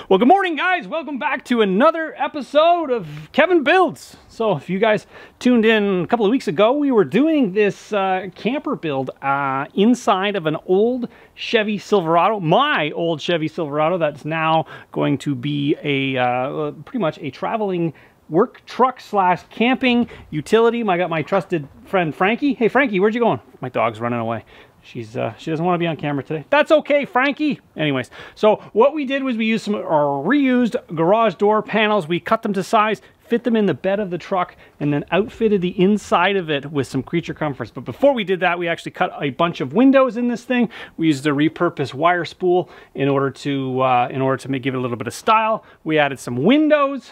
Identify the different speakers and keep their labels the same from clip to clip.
Speaker 1: Well, good morning, guys. Welcome back to another episode of Kevin Builds. So if you guys tuned in a couple of weeks ago, we were doing this camper build inside of an old Chevy Silverado, my old Chevy Silverado that's now going to be a pretty much a traveling work truck slash camping utility. I got my trusted friend Frankie. Hey Frankie, where'd you going? My dog's running away. She doesn't want to be on camera today. That's okay, Frankie. Anyways, so what we did was we used some reused garage door panels. We cut them to size, fit them in the bed of the truck, and then outfitted the inside of it with some creature comforts. But before we did that, we actually cut a bunch of windows in this thing. We used a repurposed wire spool in order to give it a little bit of style. We added some windows.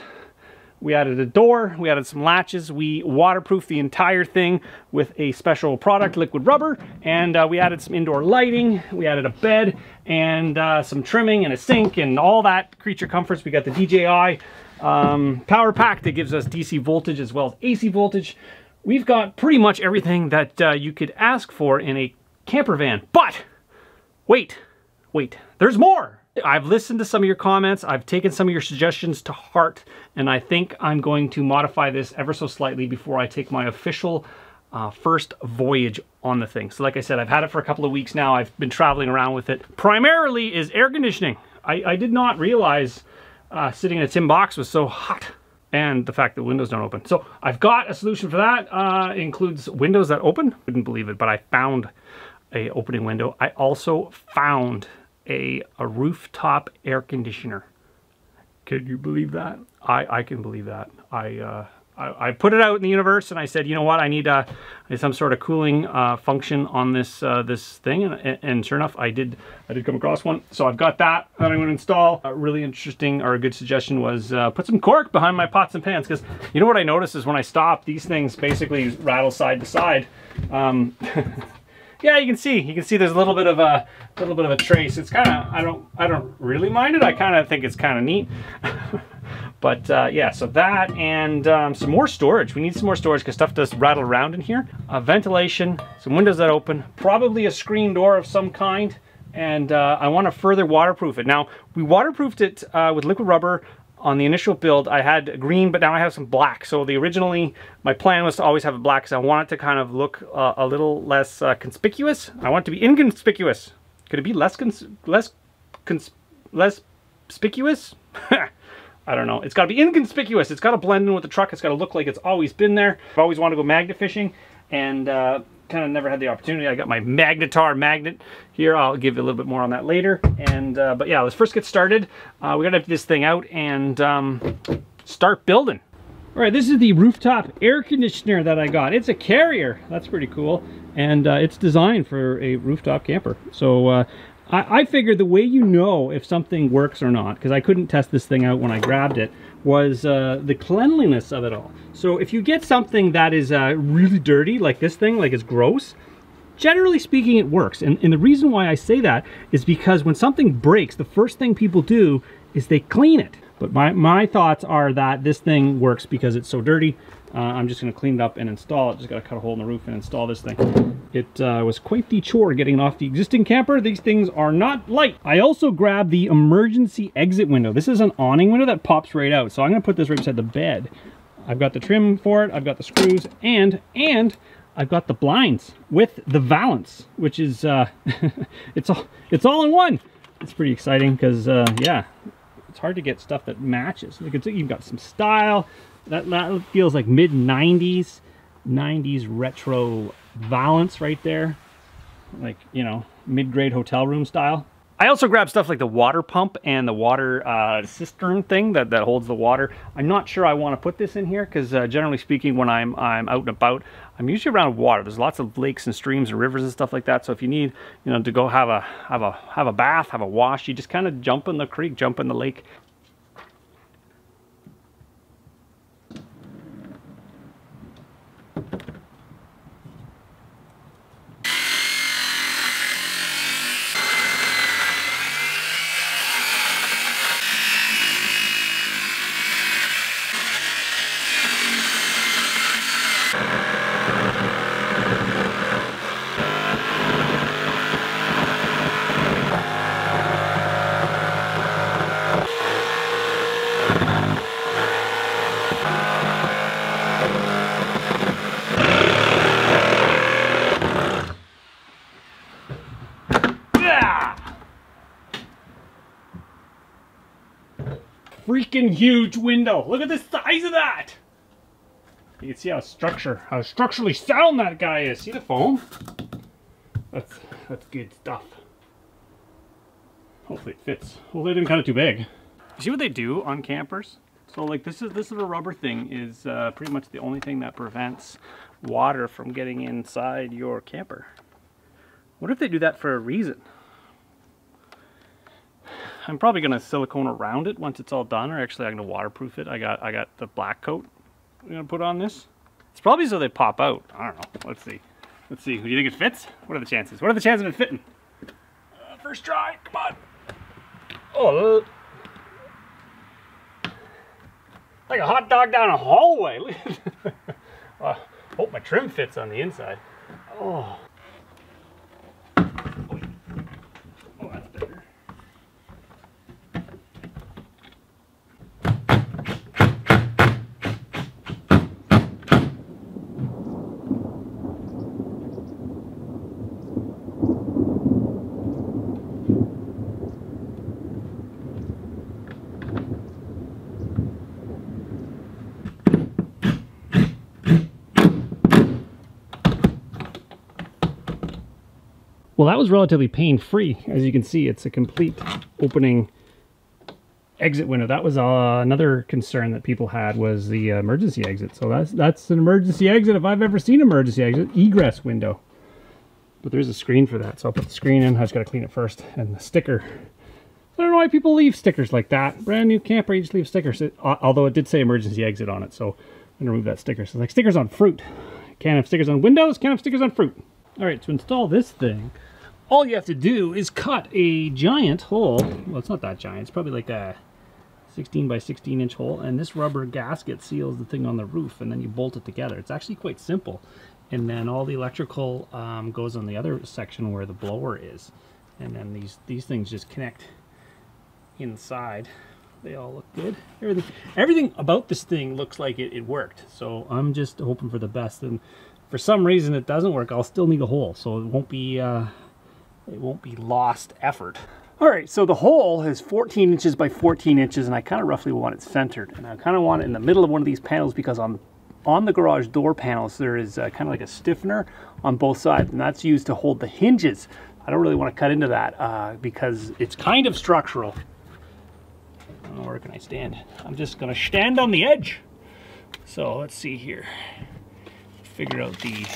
Speaker 1: We added a door, we added some latches, we waterproofed the entire thing with a special product, liquid rubber, and we added some indoor lighting, we added a bed, and some trimming and a sink and all that creature comforts. We got the DJI power pack that gives us DC voltage as well as AC voltage. We've got pretty much everything that you could ask for in a camper van. But, wait, there's more! I've listened to some of your comments, I've taken some of your suggestions to heart, and I think I'm going to modify this ever so slightly before I take my official first voyage on the thing. So like I said, I've had it for a couple of weeks now. I've been traveling around with it. Primarily is air conditioning. I did not realize sitting in a tin box was so hot, and the fact that windows don't open. So I've got a solution for that. It includes windows that open. Wouldn't believe it, but I found a opening window. I also found a rooftop air conditioner. Can you believe that? I can believe that. I put it out in the universe and I said, you know what, I need some sort of cooling function on this this thing, and sure enough, I did come across one. So I've got that I'm going to install. Really interesting, or a good suggestion was put some cork behind my pots and pans, because you know what I noticed is when I stop, these things basically rattle side to side. Yeah, you can see there's a little bit of a trace. It's kind of, I don't really mind it. I kind of think it's kind of neat. But yeah, so that and some more storage. We need some more storage because stuff does rattle around in here. Ventilation, some windows that open, probably a screen door of some kind, and I want to further waterproof it. Now, we waterproofed it with liquid rubber. On the initial build, I had green, but now I have some black. So originally, my plan was to always have it black because I want it to kind of look a little less conspicuous. I want it to be inconspicuous. Could it be less conspicuous? I don't know. It's got to be inconspicuous. It's got to blend in with the truck. It's got to look like it's always been there. I've always wanted to go magnet fishing, and kind of never had the opportunity. I got my Magnetar magnet here. I'll give you a little bit more on that later. And but yeah, let's first get started. We gotta empty this thing out and start building. All right, this is the rooftop air conditioner that I got. It's a Carrier. That's pretty cool, and it's designed for a rooftop camper. So I figured the way you know if something works or not, because I couldn't test this thing out when I grabbed it, was the cleanliness of it all. So if you get something that is really dirty, like this thing, like it's gross, generally speaking it works. And the reason why I say that is because when something breaks, the first thing people do is they clean it. But my thoughts are that this thing works because it's so dirty. I'm just going to clean it up and install it. Just got to cut a hole in the roof and install this thing. It was quite the chore getting it off the existing camper. These things are not light. I also grabbed the emergency exit window. This is an awning window that pops right out. So I'm going to put this right beside the bed. I've got the trim for it. I've got the screws, and I've got the blinds with the valance, which is it's all in one. It's pretty exciting because yeah, it's hard to get stuff that matches. You can see you've got some style. That feels like mid-90s retro valance right there. Like, you know, mid-grade hotel room style. I also grabbed stuff like the water pump and the water cistern thing that holds the water. I'm not sure I want to put this in here because generally speaking, when I'm out and about, I'm usually around water. There's lots of lakes and streams and rivers and stuff like that. So if you need, you know, to go have a bath, have a wash, you just kind of jump in the creek, jump in the lake. freaking huge window. Look at the size of that. You can see how structurally sound that guy is. See the foam? That's good stuff. Hopefully it fits. Hopefully it didn't cut it too big. You see what they do on campers? So like this little rubber thing is pretty much the only thing that prevents water from getting inside your camper. What if they do that for a reason? I'm probably gonna silicone around it once it's all done, or actually I'm gonna waterproof it. I got the black coat I'm gonna put on this. It's probably so they pop out. I don't know. Let's see. Let's see. Do you think it fits? What are the chances? What are the chances of it fitting? First try. Come on. Oh, like a hot dog down a hallway. Hope my trim fits on the inside. Oh. Oh, that's better. Well, that was relatively pain-free. As you can see, it's a complete opening exit window. That was another concern that people had, was the emergency exit. So that's an emergency exit if I've ever seen an emergency exit. Egress window. But there's a screen for that, so I'll put the screen in. I just got to clean it first. And the sticker. I don't know why people leave stickers like that. Brand new camper, you just leave stickers. Although it did say emergency exit on it, so I'm going to remove that sticker. So like stickers on fruit. Can't have stickers on windows, can't have stickers on fruit. All right, to install this thing, all you have to do is cut a giant hole. Well, it's not that giant. It's probably like a 16 by 16 inch hole. And this rubber gasket seals the thing on the roof, and then you bolt it together. It's actually quite simple. And then all the electrical goes on the other section where the blower is. And then these things just connect inside. They all look good. Everything about this thing looks like it worked. So I'm just hoping for the best. And for some reason it doesn't work, I'll still need a hole. So it won't be lost effort. All right, so the hole is 14 inches by 14 inches, and I kind of roughly want it centered. And I kind of want it in the middle of one of these panels, because on the garage door panels, there is kind of like a stiffener on both sides, and that's used to hold the hinges. I don't really want to cut into that because it's kind of structural. I don't know, where can I stand? I'm just gonna stand on the edge. So let's see here. Figure out the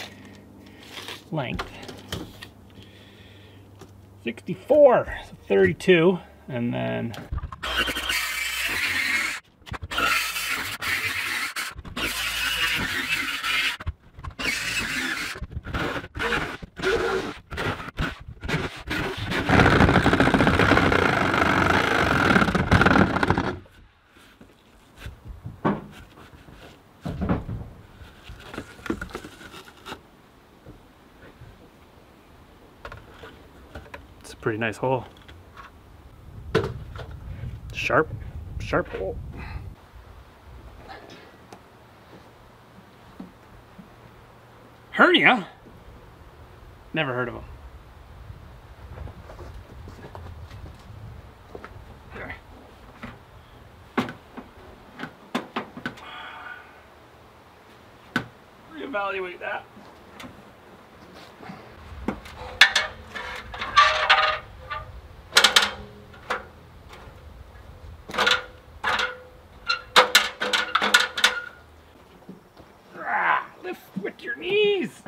Speaker 1: length. 64, 32, and then pretty nice hole. Sharp hole. Hernia? Never heard of them. Okay. Reevaluate that. With your knees,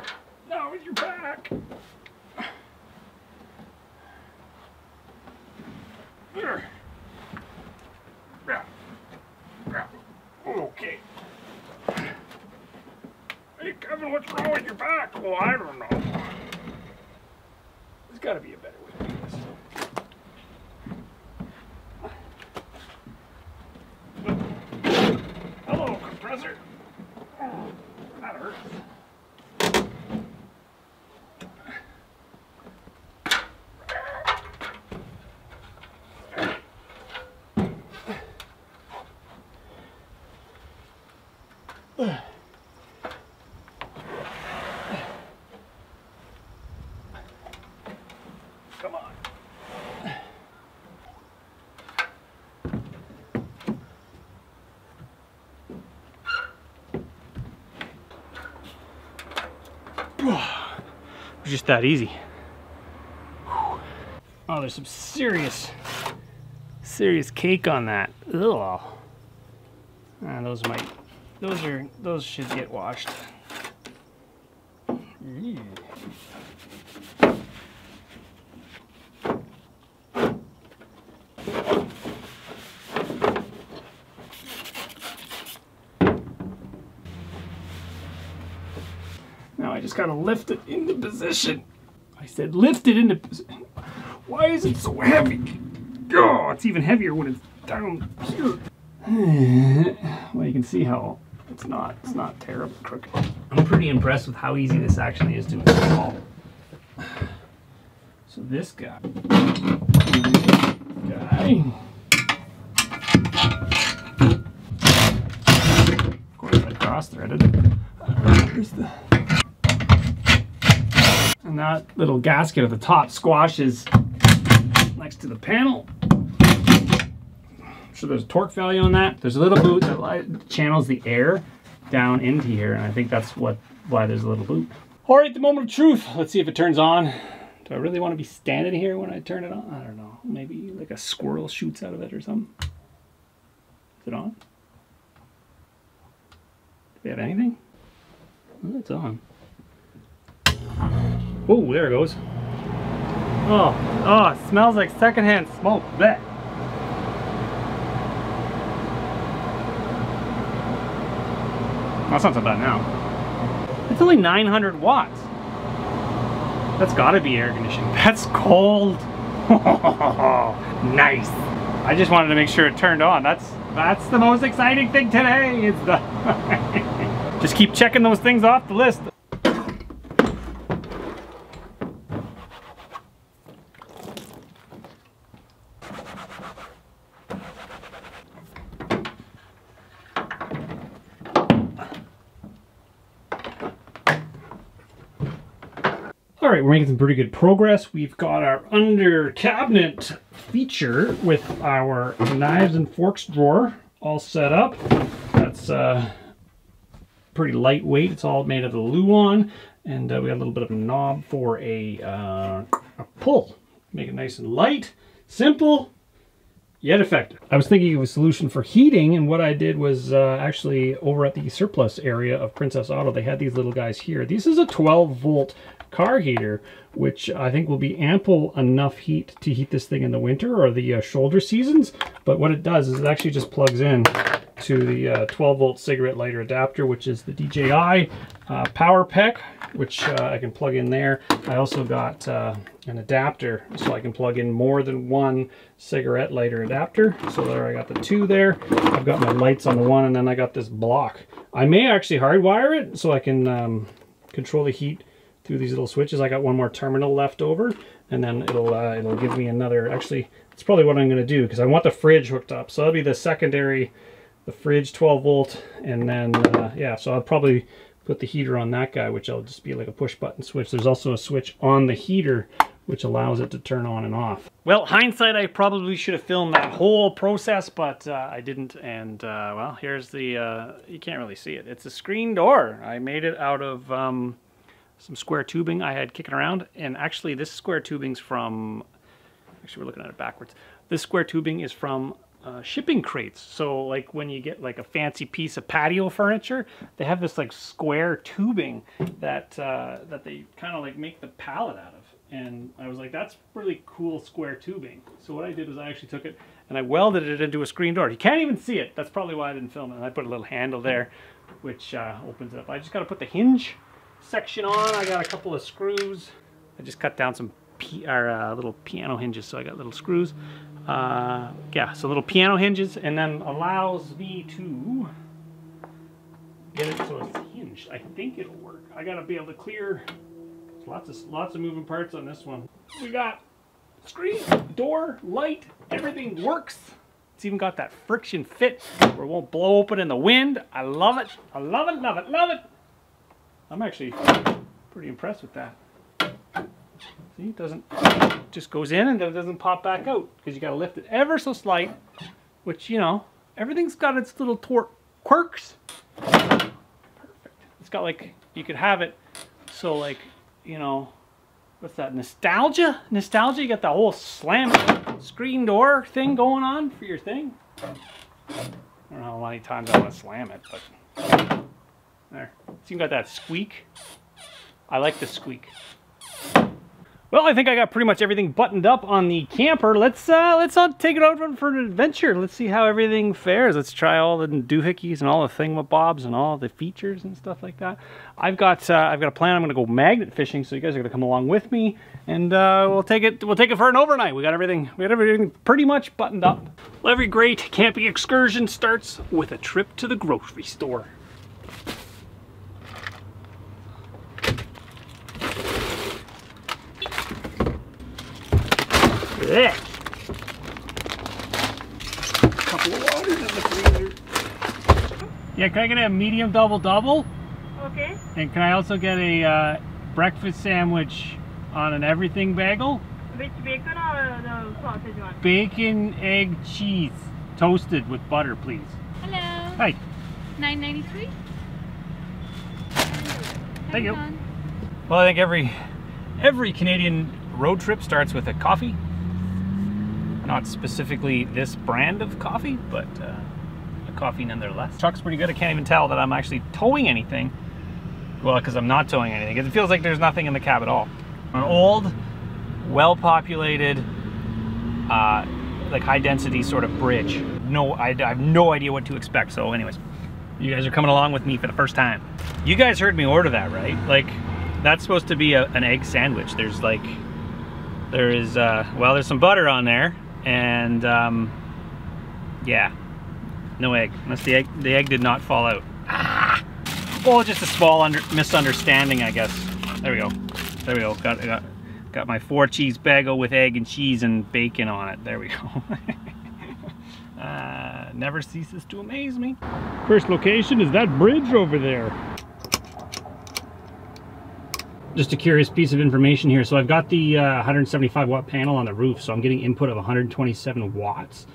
Speaker 1: not with your back. Okay. Hey Kevin, what's wrong with your back? Well, I don't know. There's got to be a better way to do this. Hello, compressor. That hurts. Come on. was just that easy. Oh, there's some serious cake on that. Ugh. Those should get washed. Now I just gotta lift it into position. I said lift it into position. Why is it so heavy? Oh, it's even heavier when it's down here. Well, you can see how it's not terribly crooked. I'm pretty impressed with how easy this actually is to install. So this guy. Of course, I cross-threaded it. And that little gasket at the top squashes next to the panel. So there's a torque value on that. There's a little boot that channels the air down into here, and I think that's why there's a little boot. All right, the moment of truth. Let's see if it turns on. Do I really want to be standing here when I turn it on? I don't know. Maybe like a squirrel shoots out of it or something. Is it on? Do we have anything? Oh, it's on. Oh, there it goes. Oh, it smells like secondhand smoke. Blech. That's not so bad now. It's only 900 watts. That's gotta be air conditioning. That's cold. Nice. I just wanted to make sure it turned on. That's the most exciting thing today. Is the just keep checking those things off the list. All right, we're making some pretty good progress. We've got our under cabinet feature with our knives and forks drawer all set up. That's pretty lightweight. It's all made of the Luan, and we got a little bit of a knob for a pull. Make it nice and light, simple, yet effective. I was thinking of a solution for heating, and what I did was actually over at the surplus area of Princess Auto, they had these little guys here. This is a 12-volt car heater, which I think will be ample enough heat to heat this thing in the winter or the shoulder seasons. But what it does is it actually just plugs in to the 12-volt cigarette lighter adapter, which is the DJI Power Pack, which I can plug in there. I also got an adapter, so I can plug in more than one cigarette lighter adapter. So there, I got the two there. I've got my lights on the one, and then I got this block. I may actually hardwire it so I can control the heat through these little switches. I got one more terminal left over, and then it'll give me another. Actually, it's probably what I'm going to do, because I want the fridge hooked up. So that'll be the secondary, the fridge 12-volt, and then yeah, so I'll probably put the heater on that guy, which will just be like a push button switch. There's also a switch on the heater which allows it to turn on and off. Well, hindsight, I probably should have filmed that whole process, but I didn't. And well, here's the you can't really see it. It's a screen door. I made it out of some square tubing I had kicking around, and actually this square tubing's from, actually we're looking at it backwards. This square tubing is from shipping crates. So like when you get like a fancy piece of patio furniture, they have this like square tubing that that they kind of like make the pallet out of. And I was like, that's really cool square tubing. So what I did was I actually took it and I welded it into a screen door. You can't even see it. That's probably why I didn't film it. And I put a little handle there, which opens it up. I just got to put the hinge section on. I got a couple of screws. I just cut down some little piano hinges, so I got little screws. Yeah, so little piano hinges, and then allows me to get it so it's hinged. I think it'll work. I gotta be able to clear lots of moving parts on this one. We got screen, door, light, everything works. It's even got that friction fit where it won't blow open in the wind. I love it. I love it, love it, love it. I'm actually pretty impressed with that. See, it doesn't, just goes in and then it doesn't pop back out, because you got to lift it ever so slight, which, you know, everything's got its little quirks. Perfect. It's got like, you could have it So like, you know, what's that, nostalgia? Nostalgia, you got the whole slam screen door thing going on for your thing. I don't know how many times I want to slam it, but there. So you got that squeak. I like the squeak. Well, I think I got pretty much everything buttoned up on the camper. Let's take it out for an adventure. Let's see how everything fares. Let's try all the doohickeys and all the thingamabobs and all the features and stuff like that. I've got a plan. I'm gonna go magnet fishing, so you guys are gonna come along with me, and we'll take it for an overnight. We got everything pretty much buttoned up. Well, every great camping excursion starts with a trip to the grocery store. Yeah. Couple of waters in the freezer. Yeah, can I get a medium double?
Speaker 2: Okay.
Speaker 1: And can I also get a breakfast sandwich on an everything bagel?
Speaker 2: Which bacon or the sausage one?
Speaker 1: Bacon, egg, cheese, toasted with butter, please.
Speaker 3: Hello.
Speaker 1: Hi.
Speaker 3: $9.93.
Speaker 1: Thank you. Well, I think every Canadian road trip starts with a coffee. Not specifically this brand of coffee, but a coffee nonetheless. Truck's pretty good. I can't even tell that I'm actually towing anything. Well, because I'm not towing anything. It feels like there's nothing in the cab at all. An old, well-populated, like high-density sort of bridge. No, I have no idea what to expect. So, anyways, you guys are coming along with me for the first time. You guys heard me order that, right? Like, that's supposed to be an egg sandwich. There's some butter on there. And yeah, no egg, unless the egg did not fall out. Well, just a small misunderstanding, I guess. There we go. Got my 4-cheese bagel with egg and cheese and bacon on it. There we go. Never ceases to amaze me. First location is that bridge over there. Just a curious piece of information here. So I've got the 175 watt panel on the roof, so I'm getting input of 127 watts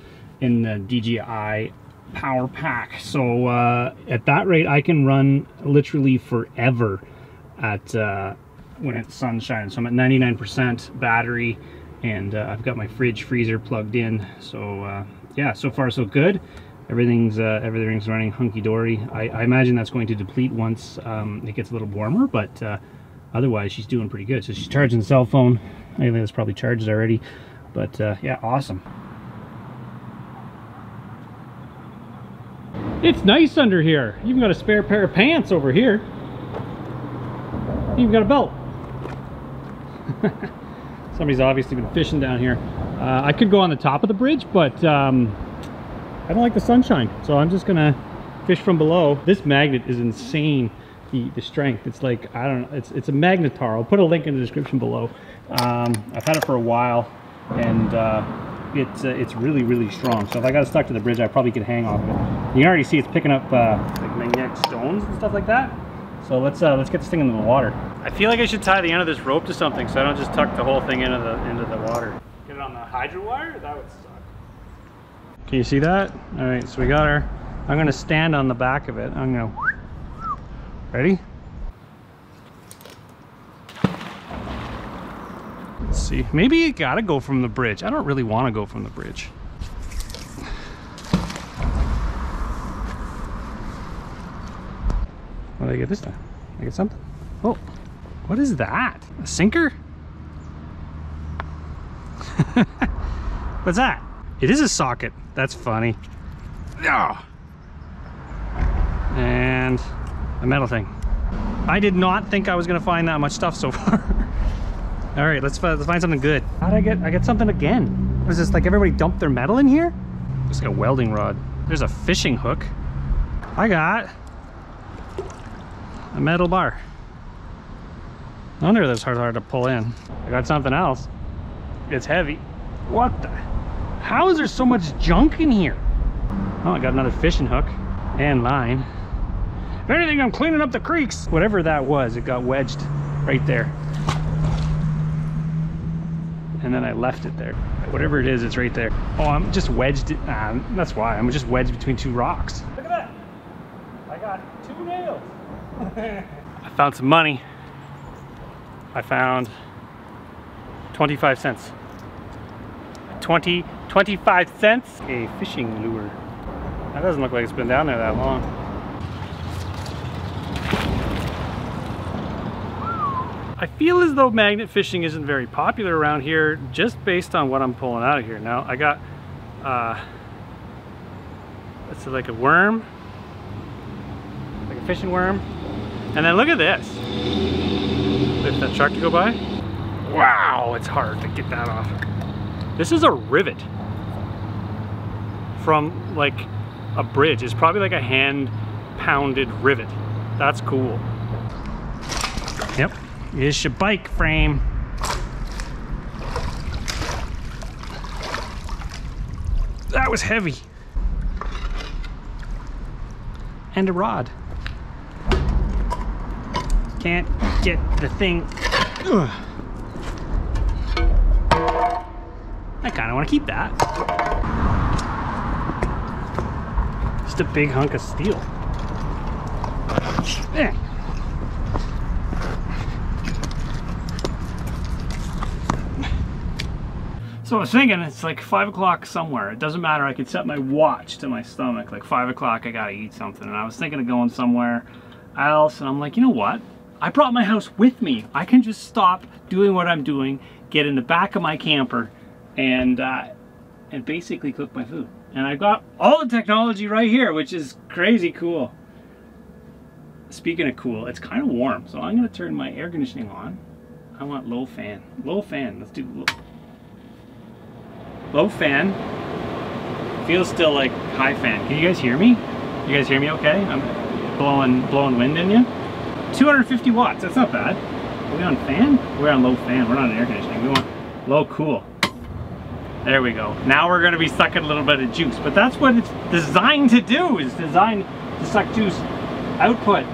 Speaker 1: in the DJI power pack. So at that rate, I can run literally forever at when it's sunshine. So I'm at 99% battery, and I've got my fridge freezer plugged in. So yeah, so far so good. Everything's running hunky-dory. I imagine that's going to deplete once it gets a little warmer, but otherwise, she's doing pretty good. So she's charging the cell phone. I think it's probably charged already. But yeah, awesome. It's nice under here. You even got a spare pair of pants over here. You even got a belt. Somebody's obviously been fishing down here. I could go on the top of the bridge, but I don't like the sunshine. So I'm just gonna fish from below. This magnet is insane. The strength, it's like, I don't know, it's a magnetar. I'll put a link in the description below. I've had it for a while, and it's really strong. So if I got it stuck to the bridge, I probably could hang off of it. You can already see it's picking up like magnetic stones and stuff like that. So let's get this thing into the water. I feel like I should tie the end of this rope to something so I don't just tuck the whole thing into the water. Get it on the hydro wire? That would suck. Can you see that? All right, so we got her. I'm gonna stand on the back of it. I'm gonna. Ready? Let's see. Maybe you gotta go from the bridge. I don't really want to go from the bridge. What did I get this time? I get something? Oh, what is that? A sinker? What's that? It is a socket. That's funny. Oh. And a metal thing. I did not think I was gonna find that much stuff so far. All right, let's find something good. How'd I get something again? What is this, like everybody dumped their metal in here? Looks like a welding rod. There's a fishing hook. I got a metal bar. No wonder that's hard to pull in. I got something else. It's heavy. What the? How is there so much junk in here? Oh, I got another fishing hook and line. If anything, I'm cleaning up the creeks. Whatever that was, it got wedged right there. And then I left it there. Whatever it is, it's right there. Oh, I'm just wedged. That's why. I'm just wedged between two rocks. Look at that. I got 2 nails. I found some money. I found 25 cents. 25 cents. A fishing lure. That doesn't look like it's been down there that long. I feel as though magnet fishing isn't very popular around here just based on what I'm pulling out of here. Now I got, it's like a worm, like a fishing worm. And then look at this. Wait for that truck to go by. Wow, it's hard to get that off. This is a rivet from like a bridge. It's probably like a hand pounded rivet. That's cool. Yep, it's your bike frame. That was heavy. And a rod. Can't get the thing. Ugh. I kind of want to keep that. Just a big hunk of steel. Eh. So I was thinking it's like 5 o'clock somewhere. It doesn't matter. I could set my watch to my stomach. Like 5 o'clock, I gotta eat something. And I was thinking of going somewhere else. And I'm like, you know what? I brought my house with me. I can just stop doing what I'm doing, get in the back of my camper, and basically cook my food. And I've got all the technology right here, which is crazy cool. Speaking of cool, it's kind of warm, so I'm gonna turn my air conditioning on. I want low fan. Low fan. Let's do low fan. Feels still like high fan. Can you guys hear me? You guys hear me okay? I'm blowing wind in you. 250 watts. That's not bad. Are we on fan? We're on low fan. We're not on air conditioning. We want low cool. There we go. Now we're going to be sucking a little bit of juice, but that's what it's designed to do. It's designed to suck juice. Output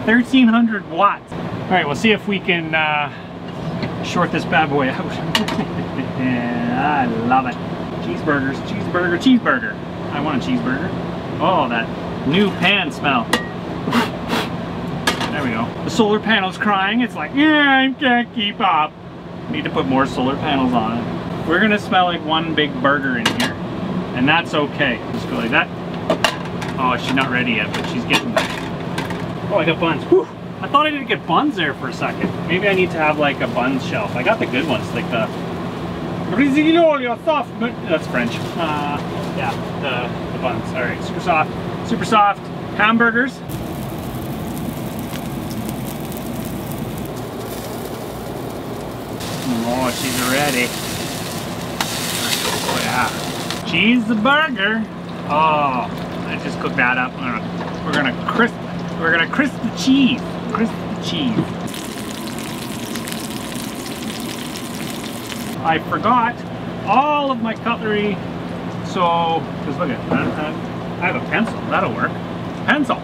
Speaker 1: 1300 watts. All right, we'll see if we can short this bad boy out. I love it. Cheeseburgers, cheeseburger, cheeseburger. I want a cheeseburger. Oh, that new pan smell. There we go. The solar panel's crying. It's like, yeah, I can't keep up. Need to put more solar panels on it. We're gonna smell like one big burger in here, and that's okay. Just go like that. Oh, she's not ready yet, but she's getting there. Oh, I got buns. Whew. I thought I didn't get buns there for a second. Maybe I need to have like a buns shelf. I got the good ones, like the Rizzolio soft, but that's French. Yeah, the buns. All right, super soft hamburgers. Oh, she's ready. Oh yeah, cheeseburger. Oh, I just cooked that up. We're gonna crisp the cheese. Crisp the cheese. I forgot all of my cutlery, so just look at that. I have a pencil. That'll work. Pencil,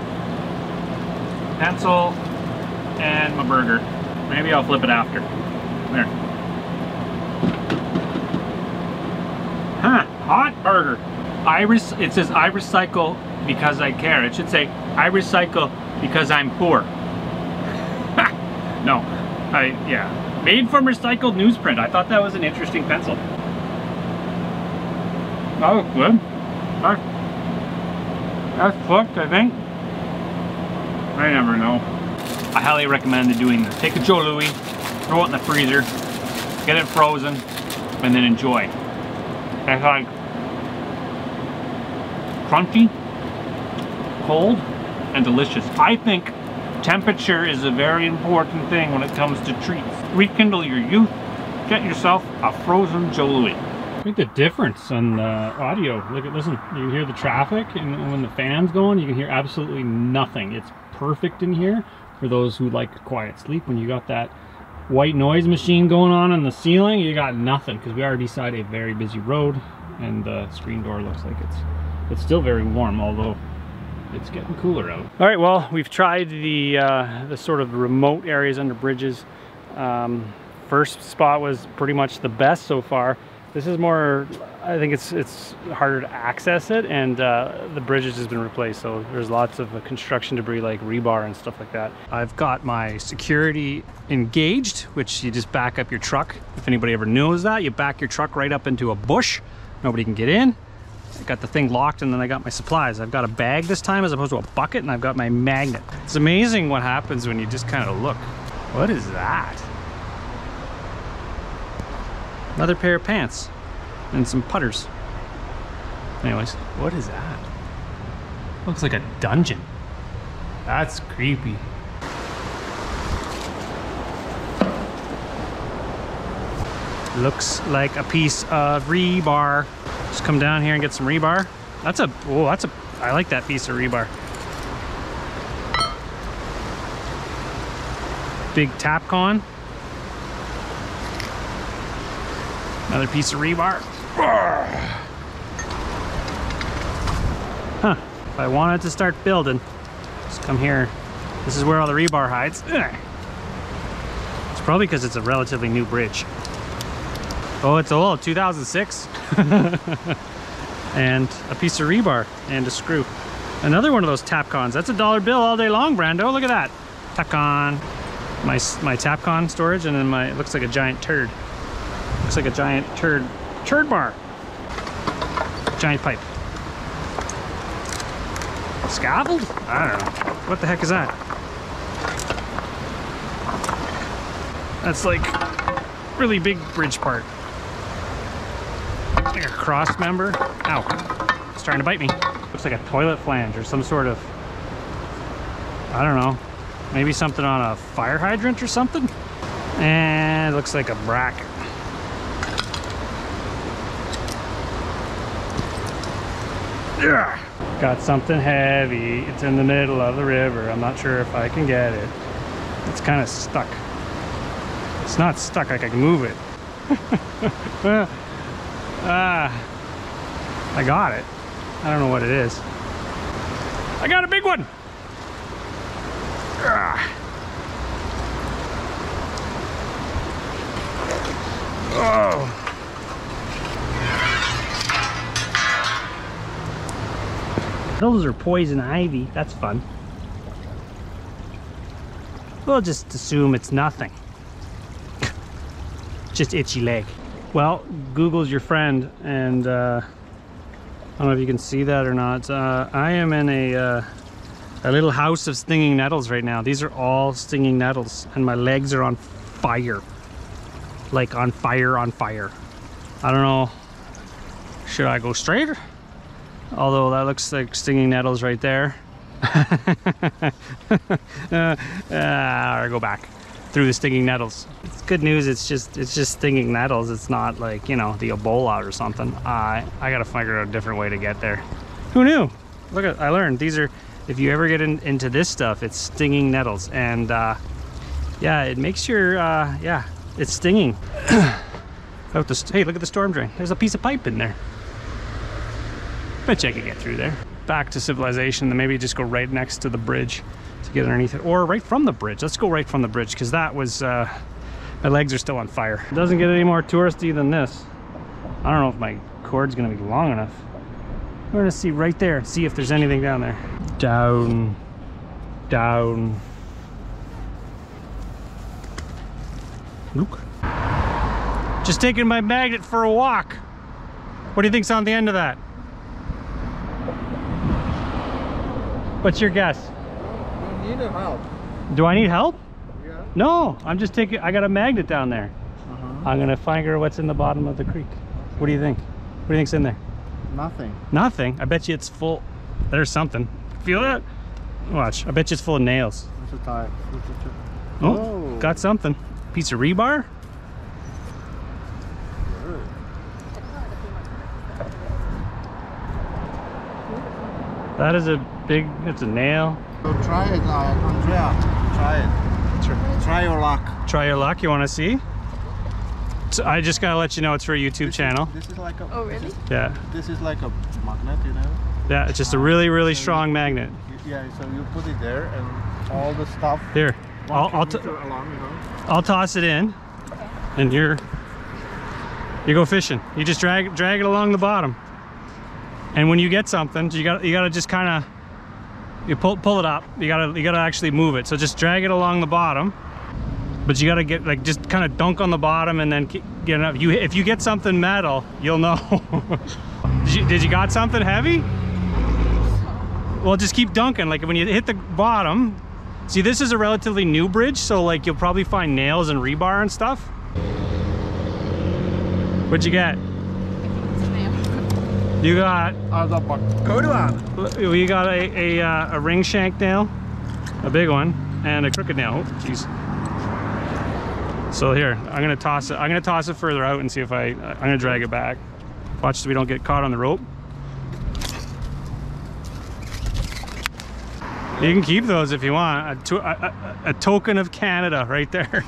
Speaker 1: and my burger. Maybe I'll flip it after. There. Huh, hot burger. It says I recycle because I care. It should say I recycle because I'm poor. No, yeah. Made from recycled newsprint. I thought that was an interesting pencil. That looks good. That's cooked, I think. I never know. I highly recommend doing this. Take a Joe Louis, throw it in the freezer, get it frozen, and then enjoy. It's like crunchy, cold, and delicious. I think temperature is a very important thing when it comes to treats. Rekindle your youth. Get yourself a frozen Joe Louis. Look at the difference on the audio. Listen, you can hear the traffic, and when the fan's going, you can hear absolutely nothing. It's perfect in here for those who like quiet sleep. When you got that white noise machine going on the ceiling, you got nothing, because we are beside a very busy road, and the screen door looks like it's still very warm, although it's getting cooler out. All right, well, we've tried the sort of remote areas under bridges. First spot was pretty much the best so far. This is more, I think it's harder to access it, and the bridge has just been replaced, so there's lots of construction debris like rebar and stuff like that. I've got my security engaged, which you just back up your truck. If anybody ever knows that, you back your truck right up into a bush. Nobody can get in. I got the thing locked, and then I got my supplies. I've got a bag this time as opposed to a bucket, and I've got my magnet. It's amazing what happens when you just kind of look. What is that? Another pair of pants and some putters. Anyways, what is that? Looks like a dungeon. That's creepy. Looks like a piece of rebar. Just come down here and get some rebar. I like that piece of rebar. Big Tapcon. Another piece of rebar. Huh. If I wanted to start building, just come here. This is where all the rebar hides. It's probably because it's a relatively new bridge. Oh, it's old, 2006. And a piece of rebar and a screw. Another one of those Tapcons. That's $1 bill all day long, Brando. Look at that. Tapcon. My Tapcon storage, and then it looks like a giant turd. Looks like a giant turd bar. Giant pipe. Scaffold? I don't know. What the heck is that? That's like really big bridge part. Like a cross member. Ow. It's trying to bite me. Looks like a toilet flange or some sort of, I don't know, maybe something on a fire hydrant or something. And it looks like a bracket. Yeah. Got something heavy. It's in the middle of the river. I'm not sure if I can get it. It's kind of stuck. It's not stuck, I can move it. I got it. I don't know what it is. I got a big one. Oh. Those are poison ivy. That's fun. We'll just assume it's nothing. Just itchy leg. Well, Google's your friend, and I don't know if you can see that or not. I am in a little house of stinging nettles right now. These are all stinging nettles, and my legs are on fire. Like on fire, on fire. I don't know. Should I go straight? Although that looks like stinging nettles right there. Or go back through the stinging nettles. It's good news. It's just stinging nettles. It's not like, you know, the Ebola or something. I gotta figure out a different way to get there. Who knew? Look at, I learned these are, if you ever get into this stuff, it's stinging nettles, and yeah, it makes your yeah, it's stinging. Hey, look at the storm drain. There's a piece of pipe in there. Bet you I could get through there. Back to civilization, then maybe just go right next to the bridge to get underneath it, or right from the bridge. Let's go right from the bridge, because that was, my legs are still on fire. It doesn't get any more touristy than this. I don't know if my cord's gonna be long enough. We're gonna see right there, see if there's anything down there. Down, down. Look. Just taking my magnet for a walk. What do you think's on the end of that? What's your guess?
Speaker 3: You need help.
Speaker 1: Do I need help?
Speaker 3: Yeah.
Speaker 1: No, I'm just taking, I got a magnet down there. I'm gonna find her what's in the bottom of the creek. What do you think? What do you think's in there?
Speaker 3: Nothing.
Speaker 1: Nothing? I bet you it's full. There's something. Feel that? Watch, I bet you it's full of nails.
Speaker 3: That's a tie.
Speaker 1: Oh, got something. Piece of rebar? That is a big, it's a nail.
Speaker 3: So try it, Andrea. Try it. Try your luck.
Speaker 1: Try your luck, you want to see? So I just gotta let you know it's for a YouTube channel.
Speaker 3: This is like a...
Speaker 2: Oh, really?
Speaker 1: Yeah.
Speaker 3: This is like a magnet, you know?
Speaker 1: Yeah, it's just a really, really strong magnet.
Speaker 3: Yeah, so you put it there and all the stuff...
Speaker 1: Here, I'll
Speaker 3: along, you know?
Speaker 1: I'll toss it in, and you're... You go fishing. You just drag it along the bottom. And when you get something, you gotta just kind of, you pull it up. You gotta actually move it. So just drag it along the bottom. But you gotta get, like, just kind of dunk on the bottom and then get enough. If you get something metal, you'll know. Did you got something heavy? Well, just keep dunking. Like when you hit the bottom. See, this is a relatively new bridge, so like you'll probably find nails and rebar and stuff. What'd you get? You got. You got a ring shank nail, a big one, and a crooked nail. Oh, jeez. So here, I'm gonna toss it. I'm gonna toss it further out and see if I'm gonna drag it back. Watch so we don't get caught on the rope. You can keep those if you want. A token of Canada right there.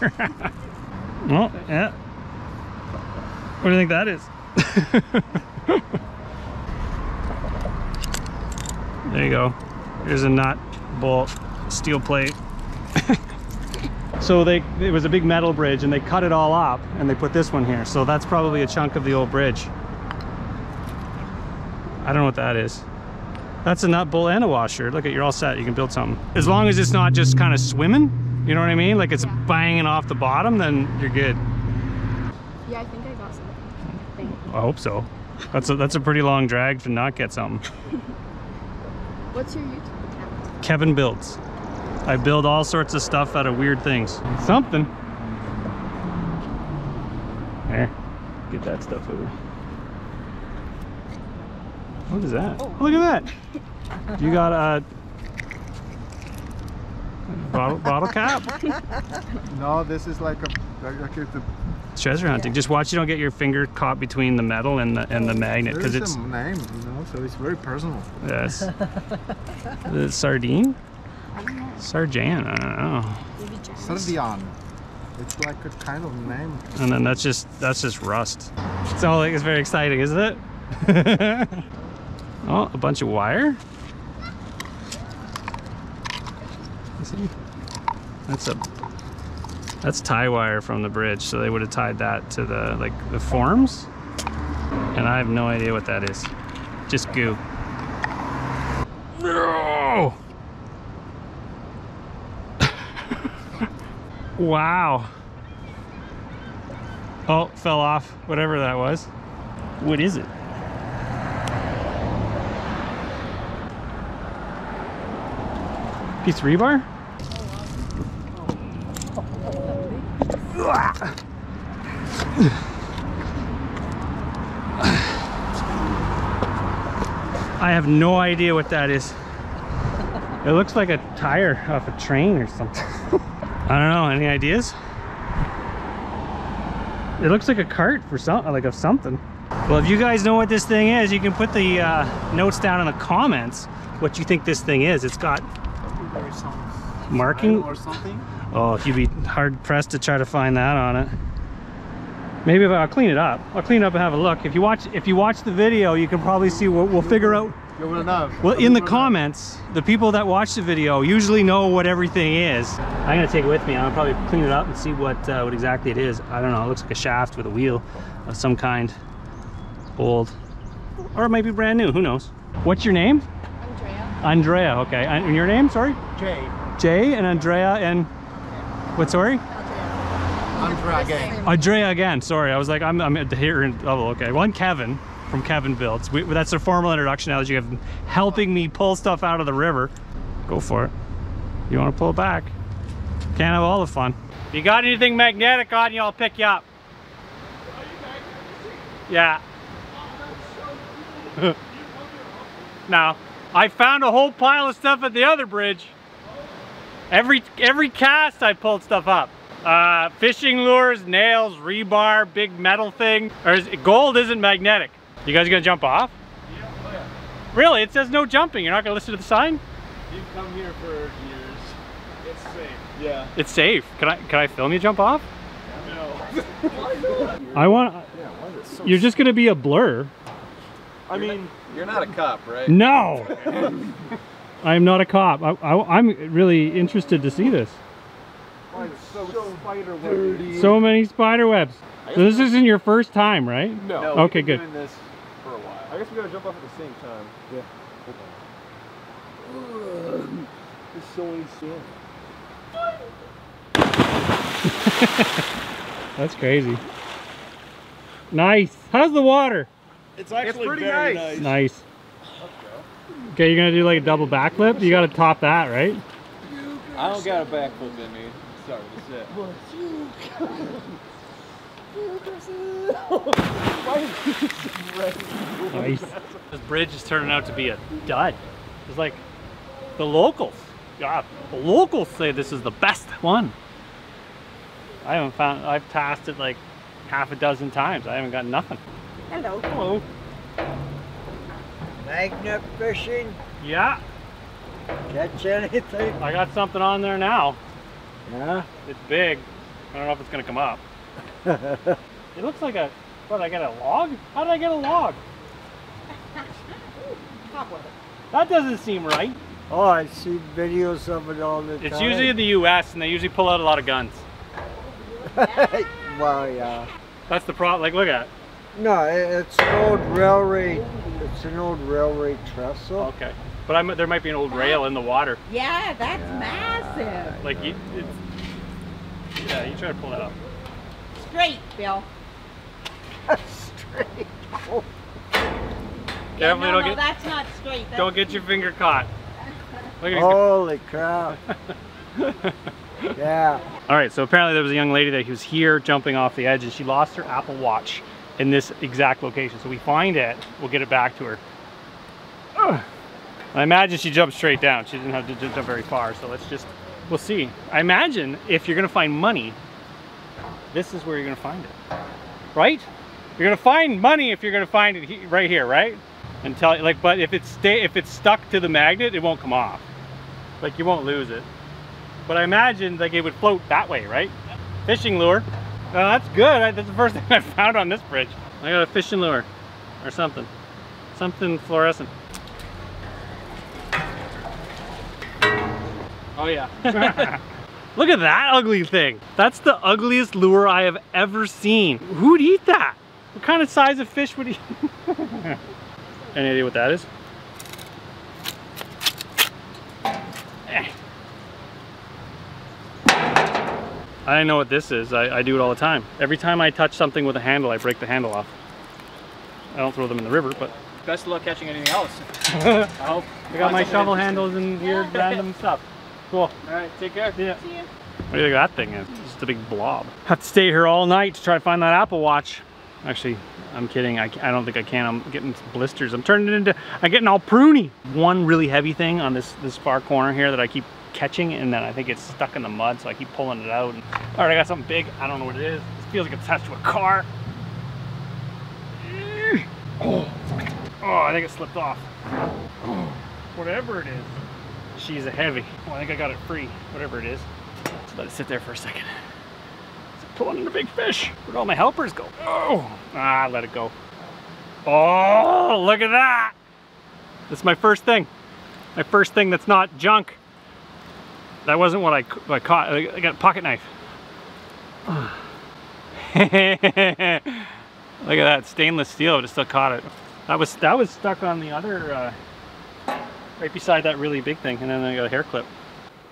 Speaker 1: Oh, yeah. What do you think that is? There you go. Here's a nut, bolt, steel plate. So it was a big metal bridge and they cut it all up and they put this one here. So that's probably a chunk of the old bridge. I don't know what that is. That's a nut, bolt, and a washer. Look, you're all set. You can build something. As long as it's not just kind of swimming, you know what I mean? Like it's banging off the bottom, then you're good.
Speaker 4: Yeah, I think I got something.
Speaker 1: I hope so. That's a pretty long drag to not get something.
Speaker 4: What's your YouTube account?
Speaker 1: Kevin Builds. I build all sorts of stuff out of weird things. Something. There. Get that stuff over. What is that? Oh, look at that. You got a bottle cap?
Speaker 3: No, this is like a
Speaker 1: treasure hunting. Just watch you don't get your finger caught between the metal and the magnet, because it's
Speaker 3: a name, you know, so it's very personal.
Speaker 1: Yes. The sardine? Sarjan, I don't know.
Speaker 3: Sardian. It's like a kind of name.
Speaker 1: And then that's just rust. So like, it's very exciting, isn't it? Oh, a bunch of wire. See? That's tie wire from the bridge, so they would have tied that to the forms. And I have no idea what that is. Just goo. No! Wow. Oh, fell off, whatever that was. What is it? Piece of rebar? I have no idea what that is. It looks like a tire off a train or something. I don't know, any ideas? It looks like a cart for of something. Well, if you guys know what this thing is, you can put the notes down in the comments what you think this thing is. It's got marking
Speaker 3: or something.
Speaker 1: Oh, you'd be hard pressed to try to find that on it. Maybe if I'll clean it up. I'll clean it up and have a look. If you watch the video, you can probably see what we'll figure out.
Speaker 3: You will know.
Speaker 1: Well, in the comments, the people that watch the video usually know what everything is. I'm gonna take it with me. I'll probably clean it up and see what exactly it is. I don't know. It looks like a shaft with a wheel of some kind. Old, or it might be brand new. Who knows? What's your name?
Speaker 4: Andrea.
Speaker 1: Andrea. Okay. And your name? Sorry.
Speaker 3: Jay.
Speaker 1: Jay and Andrea and what? Sorry.
Speaker 3: Andrea again.
Speaker 1: Andrea again. Sorry, I was like, I'm here. Oh, okay. Well, I'm Kevin from Kevin Builds. That's a formal introduction now that you have helping me pull stuff out of the river. Go for it. You want to pull it back? Can't have all the fun. If you got anything magnetic on you, I'll pick you up. Yeah. No, I found a whole pile of stuff at the other bridge. Every cast I pulled stuff up. Fishing lures, nails, rebar, big metal thing. Gold isn't magnetic. You guys gonna jump off?
Speaker 3: Yeah, oh yeah.
Speaker 1: Really? It says no jumping. You're not gonna listen to the sign?
Speaker 3: You've come here for years. It's safe. Yeah.
Speaker 1: It's safe. Can I film you jump off?
Speaker 3: No.
Speaker 1: I want.
Speaker 3: Yeah, why is it so
Speaker 1: You're just gonna be a blur.
Speaker 3: I mean, you're not a cop, right?
Speaker 1: No. I am not a cop. I'm really interested to see this.
Speaker 3: Why is it so spider webby?
Speaker 1: So many spider webs. So this isn't your first time, right?
Speaker 5: No.
Speaker 1: Okay, good.
Speaker 5: We've been doing this for a while. I guess we gotta jump off at the same time. Yeah. There's so many sand.
Speaker 1: That's crazy. Nice. How's the water?
Speaker 5: It's actually pretty nice.
Speaker 1: Nice. Okay, you're gonna do like a double backflip? You gotta top that, right?
Speaker 5: I don't got a backflip in me. Sorry to say.
Speaker 1: Nice. This bridge is turning out to be a dud. It's like the locals. God, the locals say this is the best one. I haven't found. I've tasked it like half a dozen times. I haven't got nothing.
Speaker 2: Hello.
Speaker 1: Hello.
Speaker 3: Magnet fishing?
Speaker 1: Yeah,
Speaker 3: Catch anything?
Speaker 1: I got something on there now.
Speaker 3: Yeah?
Speaker 1: It's big. I don't know if it's gonna come up. It looks like a. What? I get a log? How did I get a log? That doesn't seem right.
Speaker 3: Oh, I see videos of it all the time.
Speaker 1: It's usually in the U.S. and they usually pull out a lot of guns.
Speaker 3: Well, yeah.
Speaker 1: That's the problem. Like, look at it.
Speaker 3: No, it's an old railway. It's an old railway trestle.
Speaker 1: Okay, but there might be an old rail in the water.
Speaker 2: Yeah, that's massive.
Speaker 1: Like, yeah, you try to pull that up.
Speaker 2: Straight, Bill.
Speaker 3: Straight.
Speaker 1: Careful,
Speaker 2: No,
Speaker 1: don't get,
Speaker 2: that's not straight. That's
Speaker 1: don't get your finger caught. Look at
Speaker 3: Holy crap. Yeah.
Speaker 1: All right, so apparently there was a young lady that was here jumping off the edge and she lost her Apple Watch in this exact location. So we find it, we'll get it back to her. Ugh. I imagine she jumped straight down. She didn't have to jump very far, so we'll see. I imagine if you're gonna find money, this is where you're gonna find it, right? You're gonna find money if you're gonna find it right here, right? Until but if it's stuck to the magnet, it won't come off. Like, you won't lose it. But I imagine like it would float that way, right? Fishing lure. Oh, that's good. That's the first thing I found on this bridge. I got a fishing lure or something. Something fluorescent. Oh yeah. Look at that ugly thing. That's the ugliest lure I have ever seen. Who'd eat that? What kind of size of fish would eat? Any idea what that is? I don't know what this is. I do it all the time. Every time I touch something with a handle, I break the handle off. I don't throw them in the river, but...
Speaker 5: Best of luck catching anything else.
Speaker 1: I hope. I got my shovel handles and weird random stuff. Cool.
Speaker 5: Alright, take care.
Speaker 1: Yeah. What do you think of that thing is? It's just a big blob. Have to stay here all night to try to find that Apple Watch. Actually, I'm kidding. I don't think I can. I'm getting blisters. I'm getting all pruny. One really heavy thing on this far corner here that I keep catching, and then I think it's stuck in the mud, so I keep pulling it out. All right, I got something big. I don't know what it is. It feels like it's attached to a car. Oh, I think it slipped off. Whatever it is. She's a heavy. Well, I think I got it free. Whatever it is. Just let it sit there for a second. It's pulling in a big fish. Where'd all my helpers go? Oh, let it go. Oh, look at that. That's my first thing. My first thing that's not junk. That wasn't what I caught. I got a pocket knife. Look at that, stainless steel. I just still caught it. That was stuck on the other, right beside that really big thing, and then I got a hair clip.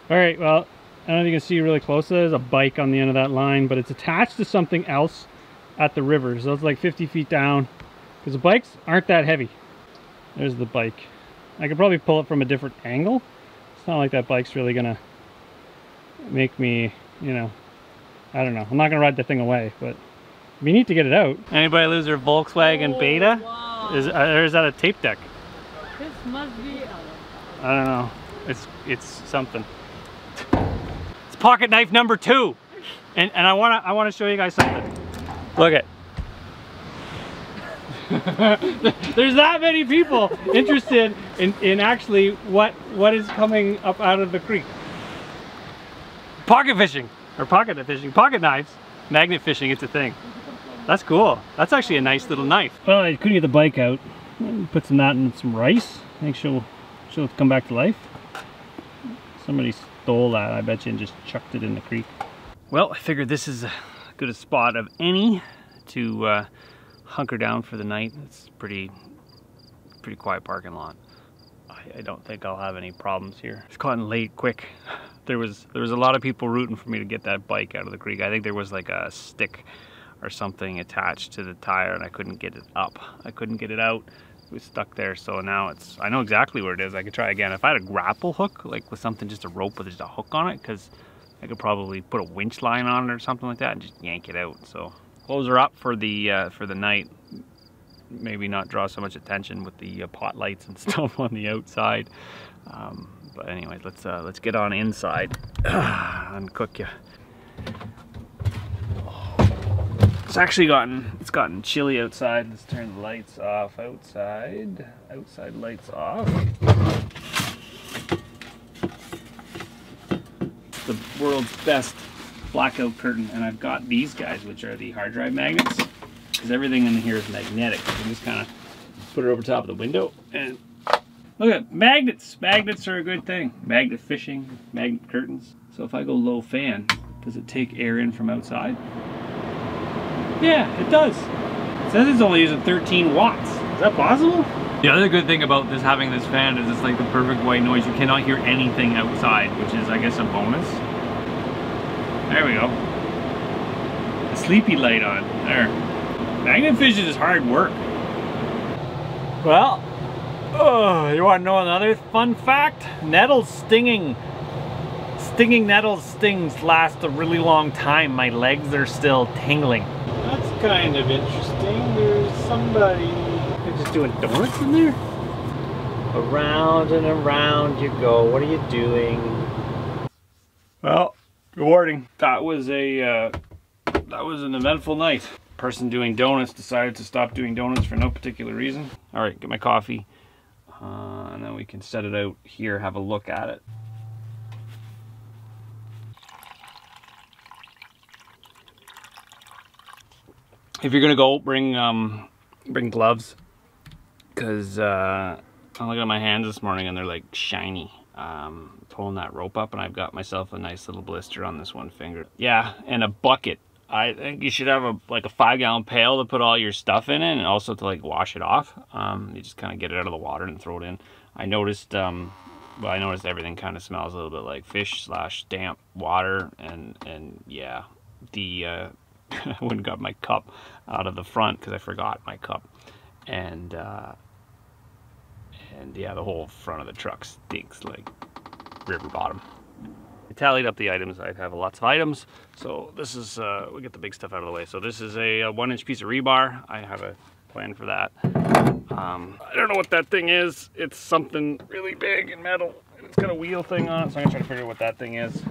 Speaker 1: All right, well, I don't know if you can see really close. There's a bike on the end of that line, but it's attached to something else at the river. So it's like 50 feet down, because the bikes aren't that heavy. There's the bike. I could probably pull it from a different angle. It's not like that bike's really gonna make me, you know, I don't know. I'm not gonna ride the thing away, but it'd be neat to get it out. Anybody lose their Volkswagen Beta?
Speaker 2: Wow.
Speaker 1: Or is that a tape deck?
Speaker 2: This must be...
Speaker 1: I don't know. It's something. It's pocket knife number 2, and I wanna show you guys something. Look at. There's that many people interested in actually what is coming up out of the creek. Pocket fishing, or pocket knives, magnet fishing. It's a thing. That's cool. That's actually a nice little knife. Well, I couldn't get the bike out. Put some that in some rice. I think she'll come back to life. Somebody stole that, I bet you, and just chucked it in the creek. Well, I figured this is as good a spot of any to hunker down for the night. It's pretty quiet parking lot. I don't think I'll have any problems here. It's gotten late quick. There was a lot of people rooting for me to get that bike out of the creek. I think there was like a stick or something attached to the tire and I couldn't get it up. I couldn't get it out. It was stuck there, so now I know exactly where it is. I could try again. If I had a grapple hook, like with something, just a rope with just a hook on it, because I could probably put a winch line on it or something like that and just yank it out. So close her up for the night. Maybe not draw so much attention with the pot lights and stuff on the outside. But anyways, let's get on inside and cook you. It's gotten chilly outside. Let's turn the lights off outside. Outside lights off. The world's best blackout curtain, and I've got these guys, which are the hard drive magnets, because everything in here is magnetic. You can just kind of put it over top of the window and look at magnets. Magnets are a good thing. Magnet fishing, magnet curtains. So if I go low fan, does it take air in from outside? Yeah, it does. It says it's only using 13 watts. Is that possible? The other good thing about having this fan is it's like the perfect white noise. You cannot hear anything outside, which is, I guess, a bonus. There we go. The sleepy light on. There. Magnet fishing is hard work. Well, you want to know another fun fact? Nettles stinging nettles stings last a really long time. My legs are still tingling.
Speaker 5: That's kind of interesting. There's somebody.
Speaker 1: You're just doing donuts in there?
Speaker 5: Around and around you go. What are you doing?
Speaker 1: Well, rewarding. That was an eventful night. Person doing donuts decided to stop doing donuts for no particular reason. All right, get my coffee, and then we can set it out here, have a look at it. If you're gonna go, bring gloves, because I looked at my hands this morning and they're like shiny. Pulling that rope up, and I've got myself a nice little blister on this one finger. Yeah, and a bucket. I think you should have a 5-gallon pail to put all your stuff in it, and also to like wash it off. You just kind of get it out of the water and throw it in. I noticed, I noticed everything kind of smells a little bit like fish / damp water, and yeah, I went and got my cup out of the front because I forgot my cup, and yeah, the whole front of the truck stinks like river bottom. I tallied up the items. I have lots of items, so this is we'll get the big stuff out of the way. So this is a 1-inch piece of rebar. I have a plan for that. I don't know what that thing is. It's something really big and metal, and it's got a wheel thing on it, so I'm gonna try to figure out what that thing is.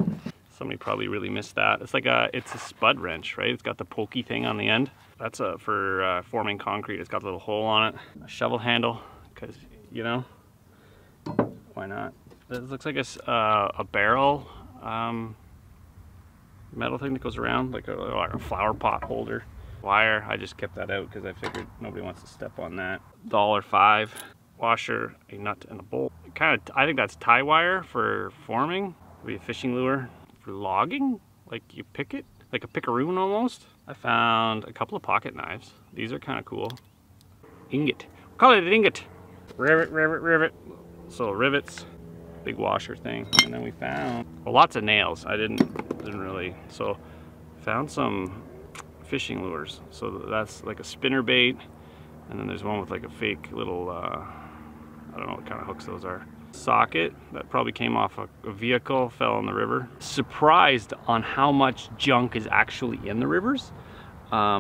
Speaker 1: Somebody probably really missed that. It's like it's a spud wrench, right? It's got the pokey thing on the end. That's for forming concrete. It's got a little hole on it. A shovel handle, because, you know, why not? This looks like a barrel metal thing that goes around, like a flower pot holder. Wire, I just kept that out because I figured nobody wants to step on that. $1.05. Washer, a nut, and a bolt. I think that's tie wire for forming. Maybe a fishing lure for logging, like you pick it, like a pickaroon almost. I found a couple of pocket knives. These are kind of cool. Ingot. We'll call it an ingot. Rivet, rivet, rivet. So rivets, big washer thing. And then we found, well, lots of nails. I didn't really, so found some fishing lures. So that's like a spinner bait. And then there's one with like a fake little, I don't know what kind of hooks those are. Socket that probably came off a vehicle, fell in the river. Surprised on how much junk is actually in the rivers,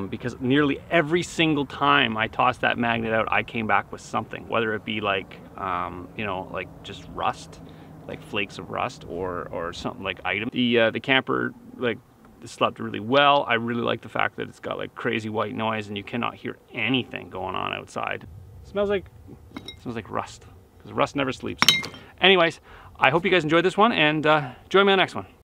Speaker 1: because nearly every single time I tossed that magnet out, I came back with something, whether it be like you know, like just rust, like flakes of rust, or something like item. The camper like slept really well. I really like the fact that it's got like crazy white noise and you cannot hear anything going on outside. It smells like rust, because rust never sleeps. Anyways, I hope you guys enjoyed this one, and join me on the next one.